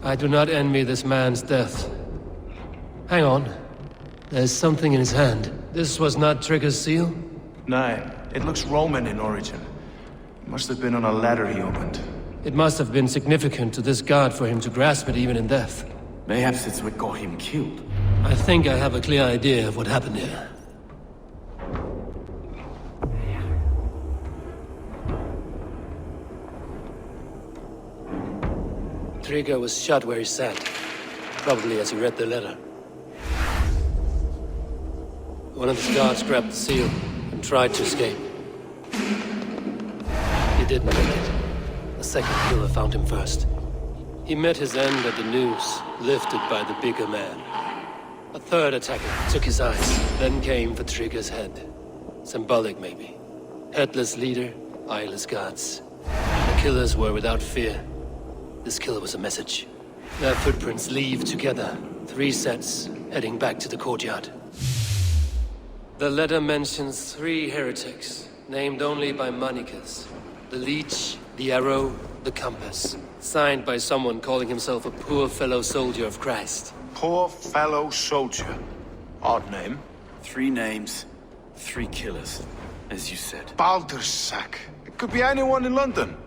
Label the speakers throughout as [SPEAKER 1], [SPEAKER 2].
[SPEAKER 1] I do not envy this man's death. Hang on. There's something in his hand. This was not Trigger's seal?
[SPEAKER 2] No, it looks Roman in origin. It must have been on a ladder he opened.
[SPEAKER 1] It must have been significant to this god for him to grasp it even in death.
[SPEAKER 3] Mayhaps it's what got him killed.
[SPEAKER 1] I think I have a clear idea of what happened here. Trigger was shot where he sat, probably as he read the letter. One of his guards grabbed the seal and tried to escape. He didn't make it. The second killer found him first. He met his end at the noose, lifted by the bigger man. A third attacker took his eyes, then came for Trigger's head. Symbolic, maybe. Headless leader, eyeless guards. The killers were without fear. This killer was a message. Their footprints leave together, 3 sets, heading back to the courtyard. The letter mentions 3 heretics, named only by monikers. The Leech, the Arrow, the Compass. Signed by someone calling himself a poor fellow soldier of Christ.
[SPEAKER 2] Poor fellow soldier. Odd name.
[SPEAKER 3] 3 names, 3 killers, as you said.
[SPEAKER 2] Baldersack. It could be anyone in London.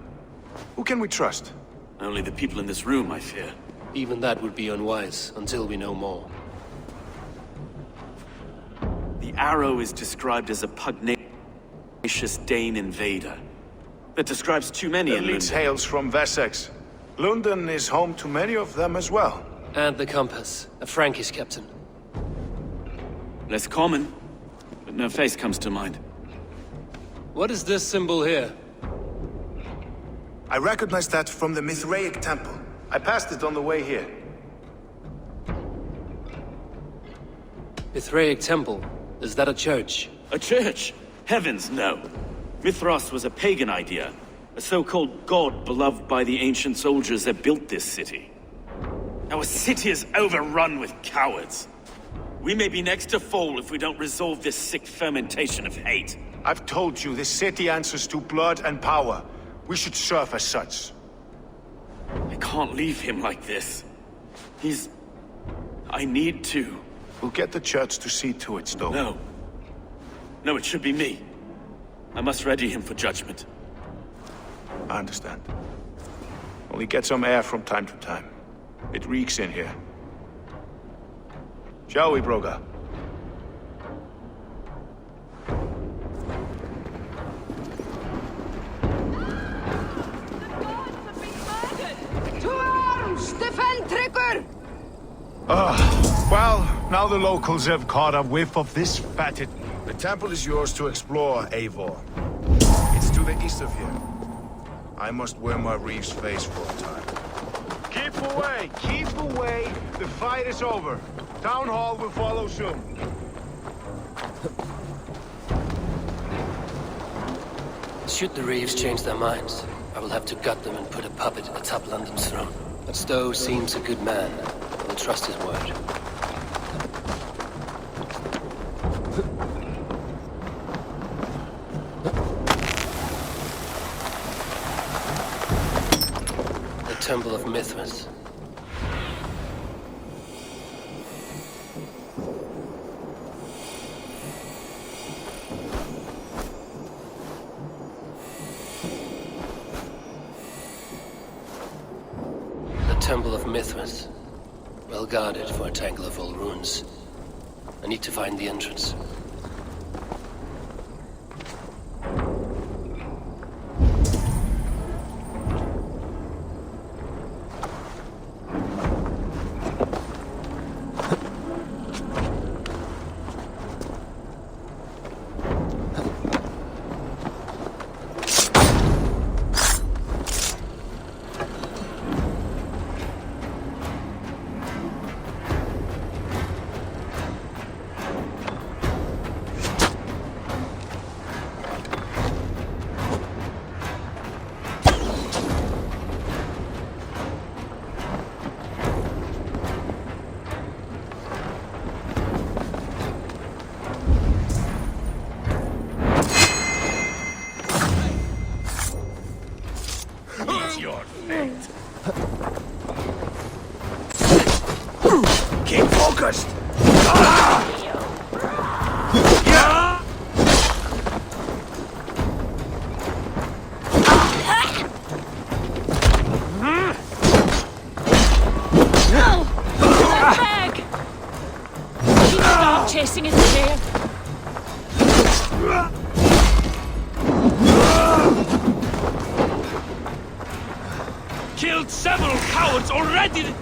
[SPEAKER 2] Who can we trust?
[SPEAKER 3] Only the people in this room, I fear.
[SPEAKER 1] Even that would be unwise, until we know more.
[SPEAKER 3] The Arrow is described as a pugnacious Dane invader. That describes too many in
[SPEAKER 2] The Leech
[SPEAKER 3] London.
[SPEAKER 2] hails from Wessex. London is home to many of them as well.
[SPEAKER 1] And the Compass, a Frankish captain.
[SPEAKER 3] Less common, but no face comes to mind.
[SPEAKER 1] What is this symbol here?
[SPEAKER 2] I recognize that from the Mithraic temple. I passed it on the way here.
[SPEAKER 1] Mithraic temple? Is that a church?
[SPEAKER 3] A church? Heavens, no. Mithras was a pagan idea. A so-called god beloved by the ancient soldiers that built this city. Our city is overrun with cowards. We may be next to fall if we don't resolve this sick fermentation of hate.
[SPEAKER 2] I've told you, this city answers to blood and power. We should serve as such.
[SPEAKER 3] I can't leave him like this. I need to.
[SPEAKER 2] We'll get the church to see to it, Stowe.
[SPEAKER 3] No. No, it should be me. I must ready him for judgment.
[SPEAKER 2] I understand. Only get some air from time to time. It reeks in here. Shall we, Broga?
[SPEAKER 4] To arms! Defend Trigger!
[SPEAKER 2] Well, now the locals have caught a whiff of this fatted... The temple is yours to explore, Eivor. It's to the east of here. I must wear my Reeve's face for a time. Keep away! Keep away! The fight is over. Town Hall will follow soon.
[SPEAKER 1] Should the Reeves change their minds, I will have to gut them and put a puppet atop London's throne. But Stowe seems a good man. I will trust his word. The Temple of Mithras. Temple of Mithras. Well guarded for a tangle of old ruins. I need to find the entrance.
[SPEAKER 2] Keep focused!
[SPEAKER 5] Back! Stop chasing his tail.
[SPEAKER 3] Killed several cowards already!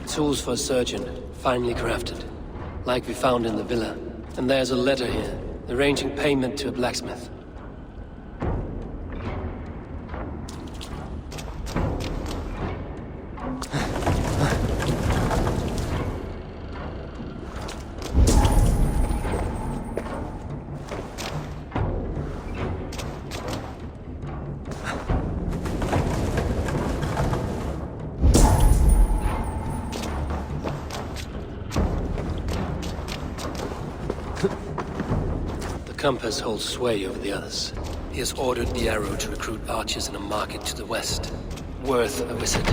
[SPEAKER 1] Tools for a surgeon, finely crafted. Like we found in the villa. And there's a letter here, arranging payment to a blacksmith. The compass holds sway over the others. He has ordered the arrow to recruit archers in a market to the west. Worth a visit.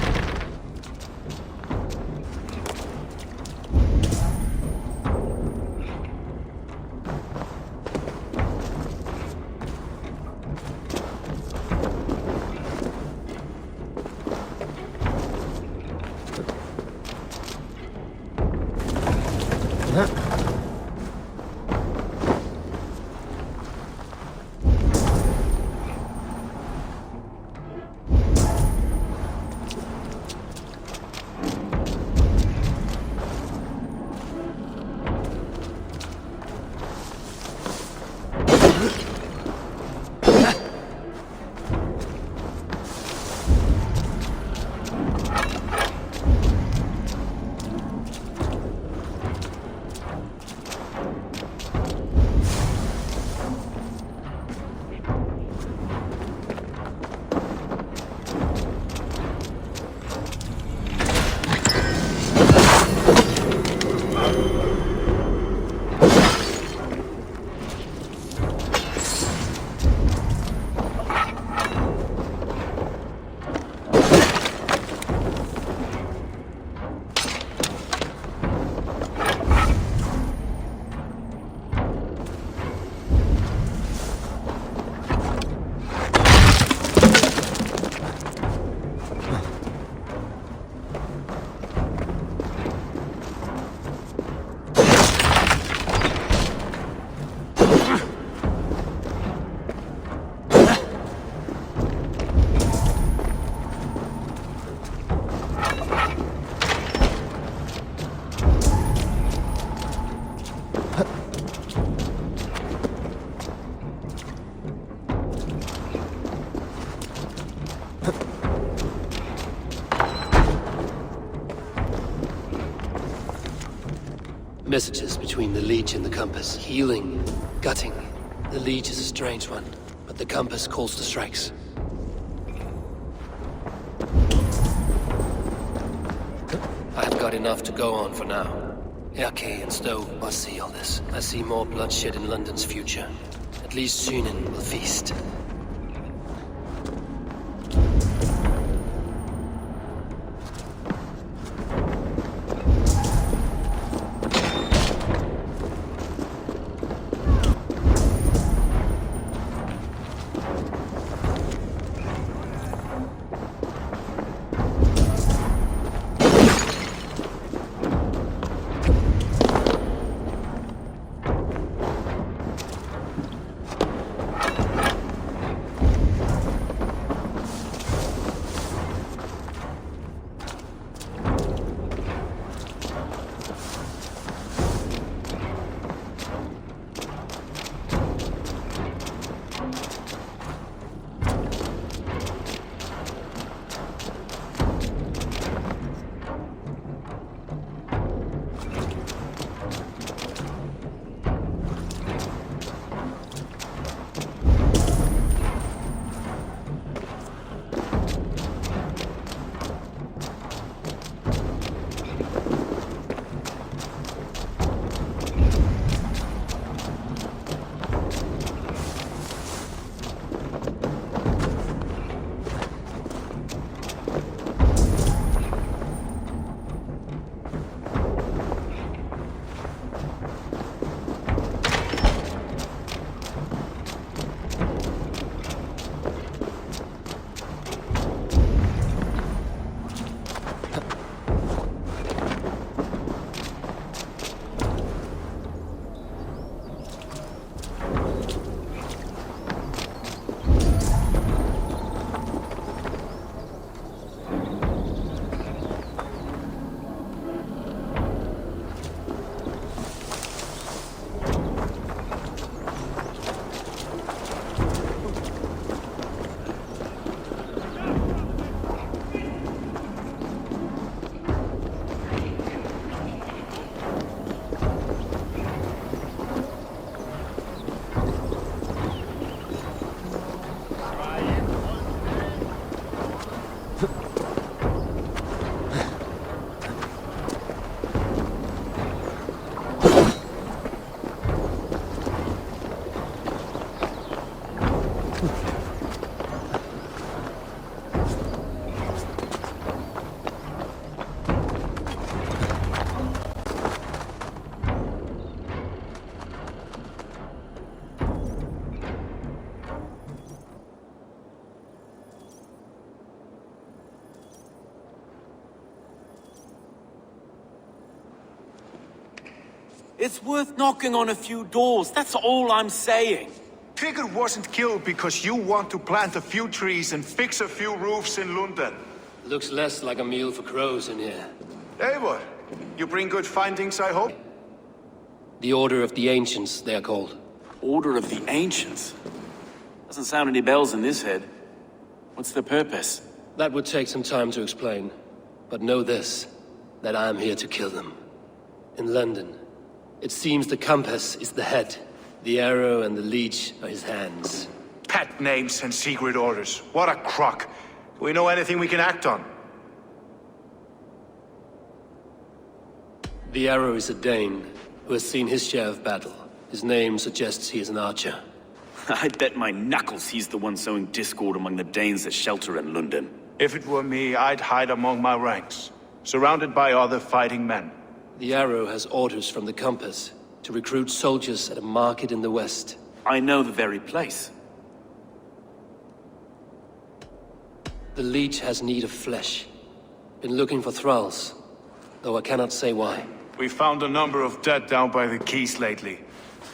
[SPEAKER 1] Messages between the leech and the compass. Healing, gutting. The leech is a strange one, but the compass calls the strikes. I've got enough to go on for now. Yaki and Stowe must see all this. I see more bloodshed in London's future. At least Sunan will feast.
[SPEAKER 3] It's worth knocking on a few doors, that's all I'm saying.
[SPEAKER 2] Trigger wasn't killed because you want to plant a few trees and fix a few roofs in London.
[SPEAKER 1] Looks less like a meal for crows in here.
[SPEAKER 2] Eivor, you bring good findings, I hope?
[SPEAKER 1] The Order of the Ancients, they are called.
[SPEAKER 3] Order of the Ancients? Doesn't sound any bells in this head. What's the purpose?
[SPEAKER 1] That would take some time to explain. But know this, that I am here to kill them. In London, it seems the compass is the head. The arrow and the leech are his hands.
[SPEAKER 2] Pet names and secret orders. What a crock. Do we know anything we can act on?
[SPEAKER 1] The arrow is a Dane, who has seen his share of battle. His name suggests he is an archer.
[SPEAKER 3] I bet my knuckles he's the one sowing discord among the Danes that shelter in London.
[SPEAKER 2] If it were me, I'd hide among my ranks, surrounded by other fighting men.
[SPEAKER 1] The arrow has orders from the compass to recruit soldiers at a market in the west.
[SPEAKER 3] I know the very place.
[SPEAKER 1] The leech has need of flesh. Been looking for thralls, though I cannot say why.
[SPEAKER 2] We found a number of dead down by the quays lately,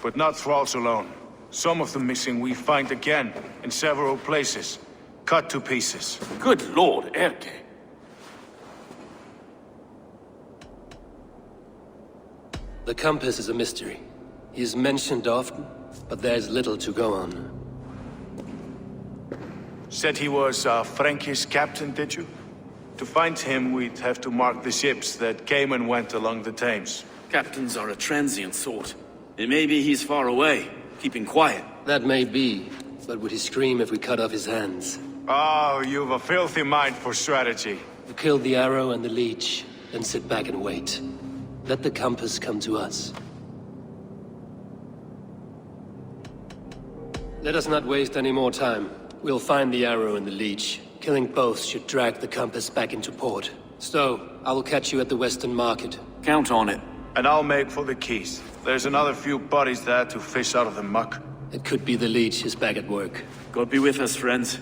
[SPEAKER 2] but not thralls alone. Some of the missing we find again in several places, cut to pieces.
[SPEAKER 3] Good lord, Erke.
[SPEAKER 1] The compass is a mystery. He is mentioned often, but there's little to go on.
[SPEAKER 2] Said he was a Frankish captain, did you? To find him, we'd have to mark the ships that came and went along the Thames.
[SPEAKER 3] Captains are a transient sort. It may be he's far away, keeping quiet.
[SPEAKER 1] That may be, but would he scream if we cut off his hands?
[SPEAKER 2] Oh, you've a filthy mind for strategy.
[SPEAKER 1] We kill the arrow and the leech, then sit back and wait. Let the compass come to us. Let us not waste any more time. We'll find the arrow and the leech. Killing both should drag the compass back into port. Stowe, I will catch you at the Western Market.
[SPEAKER 3] Count on it.
[SPEAKER 2] And I'll make for the quays. There's another few bodies there to fish out of the muck.
[SPEAKER 1] It could be the leech is back at work.
[SPEAKER 3] God be with us, friends.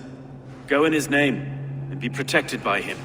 [SPEAKER 3] Go in his name, and be protected by him.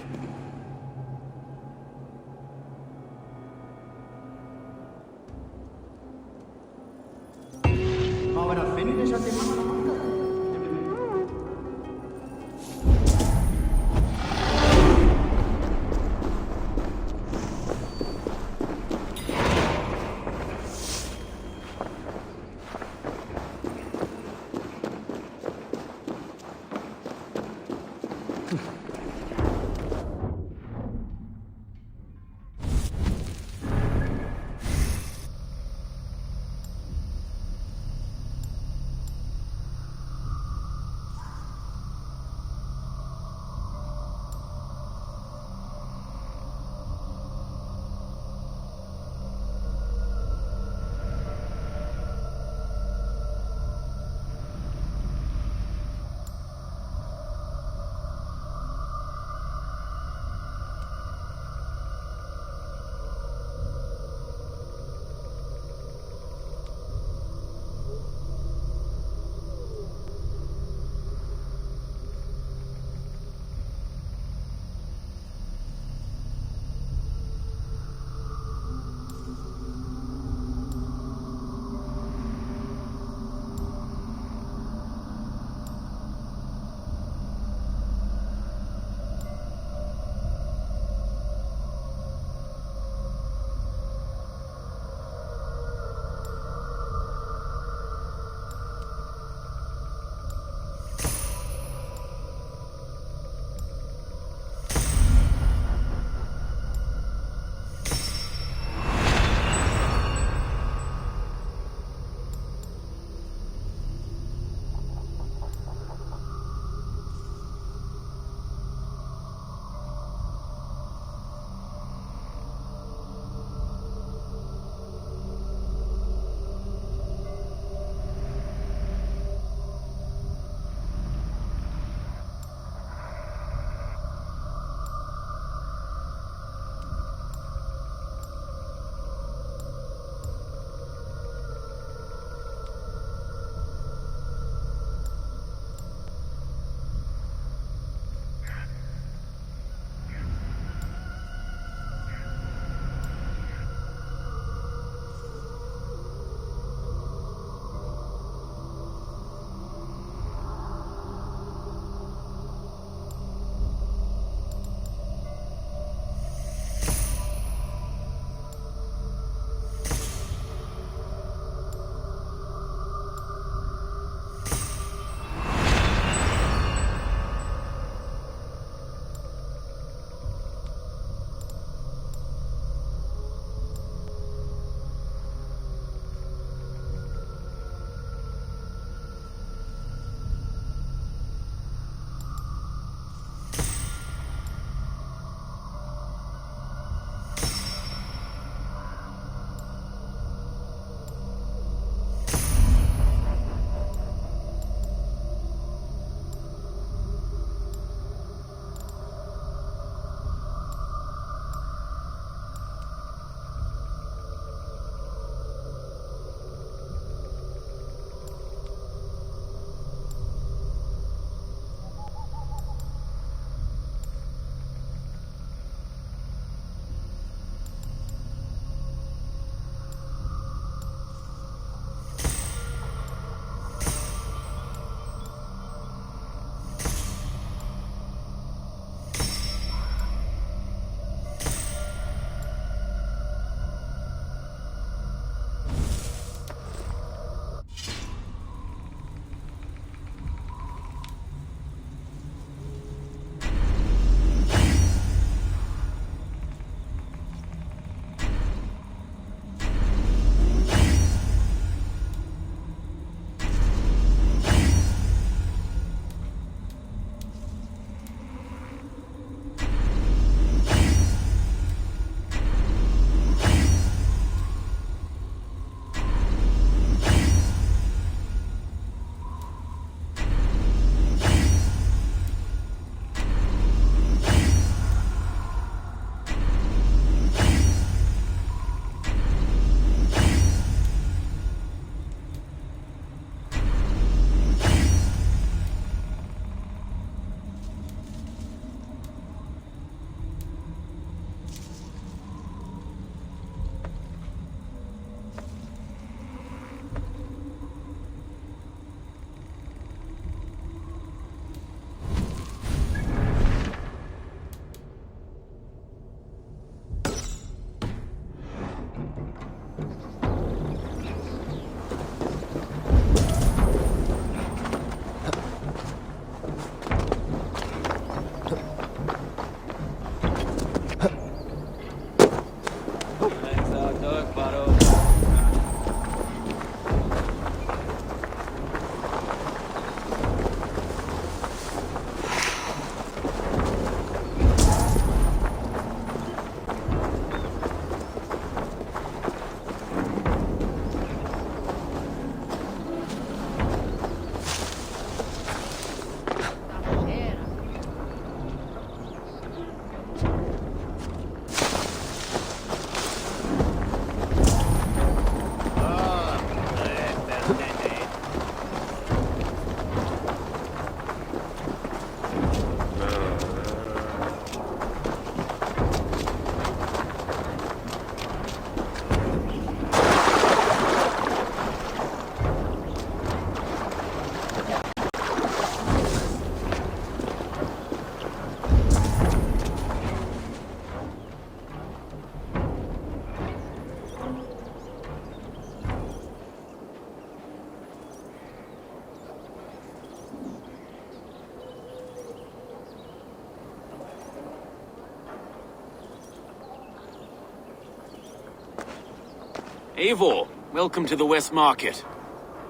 [SPEAKER 3] Eivor, welcome to the West Market.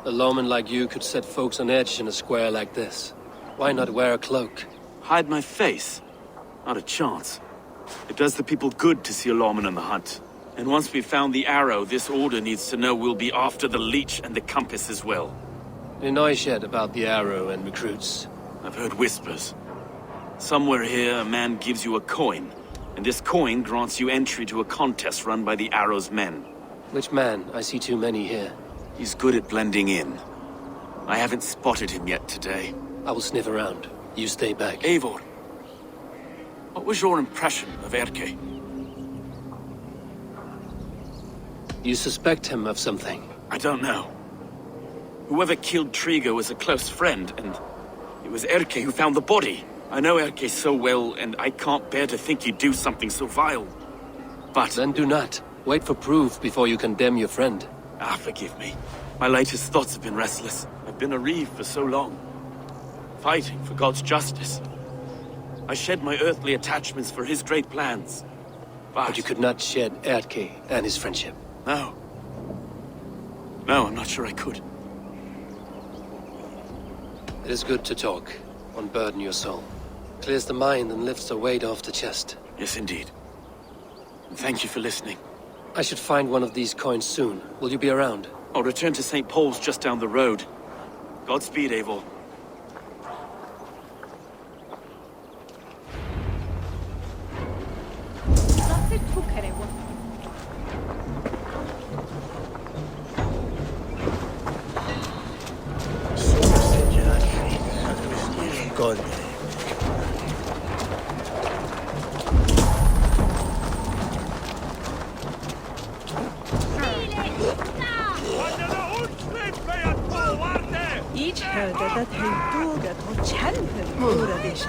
[SPEAKER 1] A lawman like you could set folks on edge in a square like this. Why not wear a cloak?
[SPEAKER 3] Hide my face? Not a chance. It does the people good to see a lawman on the hunt. And once we've found the arrow, this order needs to know we'll be after the leech and the compass as well.
[SPEAKER 1] You know yet about the arrow and recruits?
[SPEAKER 3] I've heard whispers. Somewhere here, a man gives you a coin, and this coin grants you entry to a contest run by the Arrow's men.
[SPEAKER 1] Which man? I see too many here.
[SPEAKER 3] He's good at blending in. I haven't spotted him yet today.
[SPEAKER 1] I will sniff around. You stay back.
[SPEAKER 3] Eivor, what was your impression of Erke?
[SPEAKER 1] You suspect him of something?
[SPEAKER 3] I don't know. Whoever killed Trigo was a close friend, and it was Erke who found the body. I know Erke so well, and I can't bear to think he'd do something so vile. But...
[SPEAKER 1] Then do not. Wait for proof before you condemn your friend.
[SPEAKER 3] Forgive me. My latest thoughts have been restless. I've been a reeve for so long, fighting for God's justice. I shed my earthly attachments for his great plans.
[SPEAKER 1] But you could not shed Erke and his friendship.
[SPEAKER 3] No. No, I'm not sure I could.
[SPEAKER 1] It is good to talk. Unburden your soul. Clears the mind and lifts the weight off the chest.
[SPEAKER 3] Yes, indeed. And thank you for listening.
[SPEAKER 1] I should find one of these coins soon. Will you be around?
[SPEAKER 3] I'll return to St. Paul's just down the road. Godspeed, Eivor.
[SPEAKER 6] God.
[SPEAKER 7] Ich hörte, dass Duga to Champion oder dich.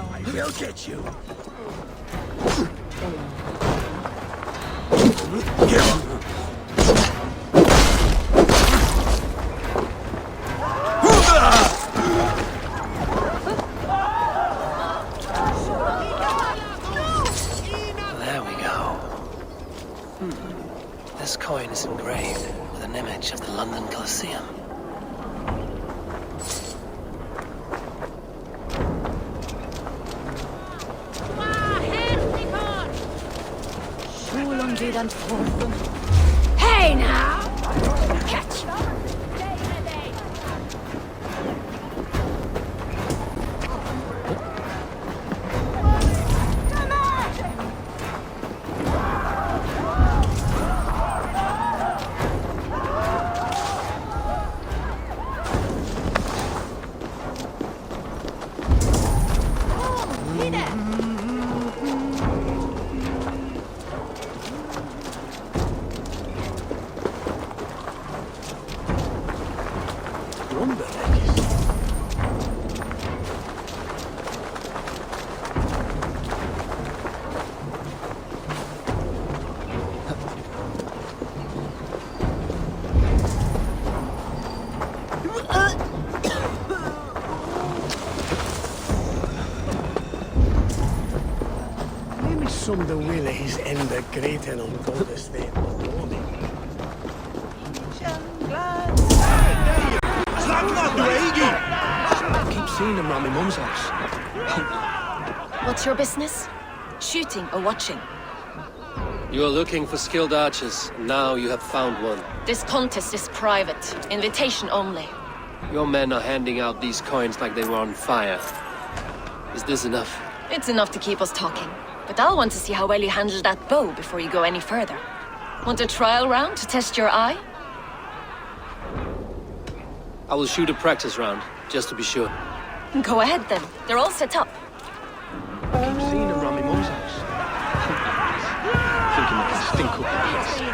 [SPEAKER 6] I will get you.
[SPEAKER 1] There we go. This coin is engraved with an image of the London Colosseum.
[SPEAKER 5] Hey now! Catch!
[SPEAKER 6] Maybe some of the will is in the great and on God estate. I keep seeing him around my mum's house.
[SPEAKER 8] What's your business? Shooting or watching?
[SPEAKER 1] You are looking for skilled archers. Now you have found one.
[SPEAKER 8] This contest is private. Invitation only.
[SPEAKER 1] Your men are handing out these coins like they were on fire. Is this enough?
[SPEAKER 8] It's enough to keep us talking. But I'll want to see how well you handle that bow before you go any further. Want a trial round to test your eye?
[SPEAKER 1] I will shoot a practice round, just to be sure.
[SPEAKER 8] Go ahead then. They're all set up.
[SPEAKER 6] I keep seeing him around my mum's house. Thinking I can stink up the place.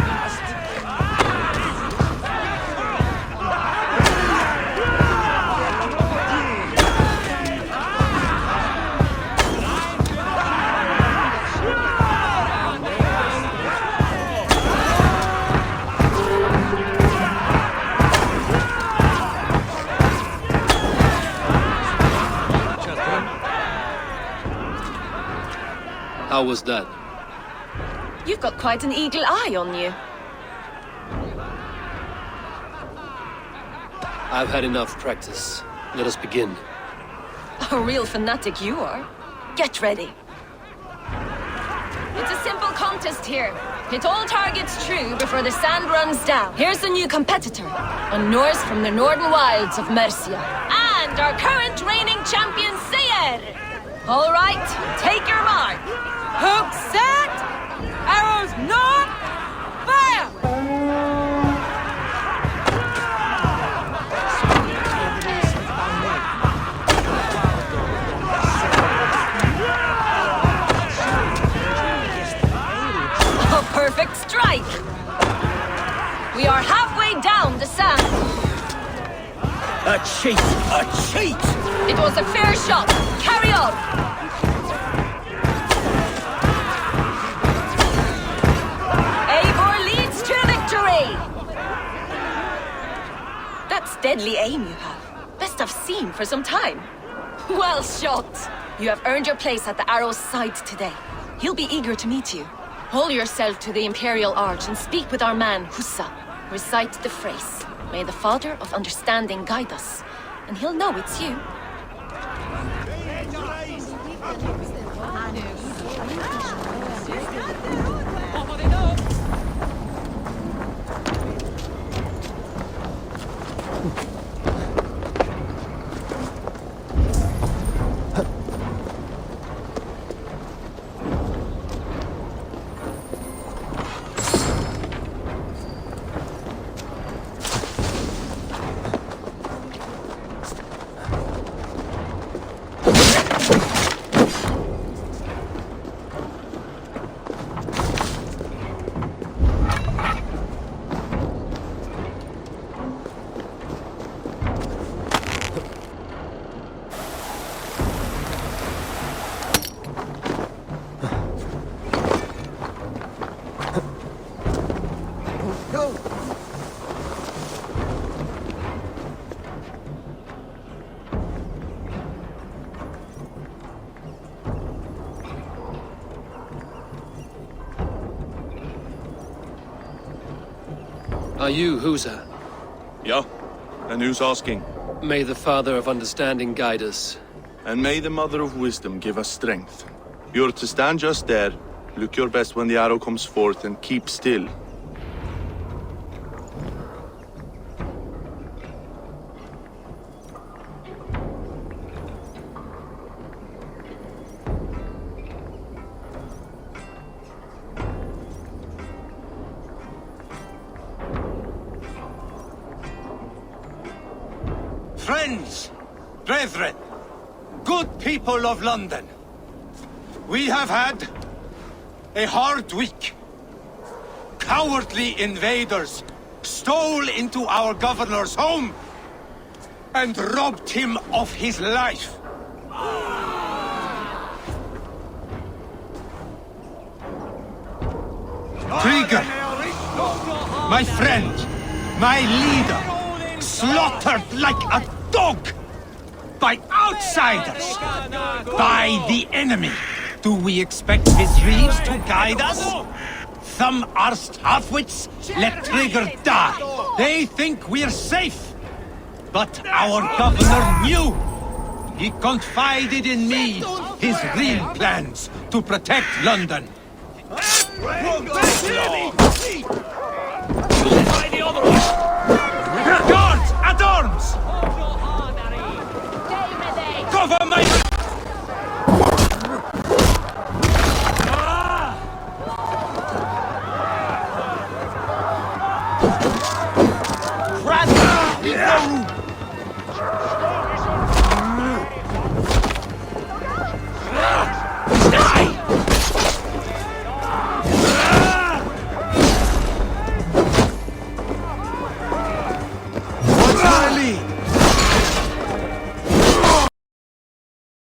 [SPEAKER 1] How was that?
[SPEAKER 8] You've got quite an eagle eye on you.
[SPEAKER 1] I've had enough practice. Let us begin.
[SPEAKER 8] A real fanatic you are. Get ready. It's a simple contest here. Hit all targets true before the sand runs down. Here's the new competitor, a Norse from the northern wilds of Mercia. And our current reigning champion, Seir. All right, take your mark.
[SPEAKER 4] Hook set! Arrows not! Fire!
[SPEAKER 8] A perfect strike! We are halfway down the sand.
[SPEAKER 3] A cheat! A cheat!
[SPEAKER 8] It was a fair shot. Carry on! Eivor leads to victory! That's deadly aim you have. Best I've seen for some time. Well shot! You have earned your place at the Arrow's side today. He'll be eager to meet you. Hold yourself to the Imperial Arch and speak with our man, Hussa. Recite the phrase. May the Father of Understanding guide us. And he'll know it's you.
[SPEAKER 1] Are you Husa?
[SPEAKER 2] Yeah? And who's asking?
[SPEAKER 1] May the Father of Understanding guide us.
[SPEAKER 2] And may the Mother of Wisdom give us strength. You're to stand just there, look your best when the arrow comes forth, and keep still.
[SPEAKER 9] Friends, brethren, good people of London, we have had a hard week. Cowardly invaders stole into our governor's home and robbed him of his life. Trigger, my friend, my leader, slaughtered like a dog by outsiders, by the enemy. Do we expect his dreams to guide us? Some arsed halfwits let Trigger die. They think we're safe. But our governor knew. He confided in me his real plans to protect London. Guards, at arms! Cover my... Cradle!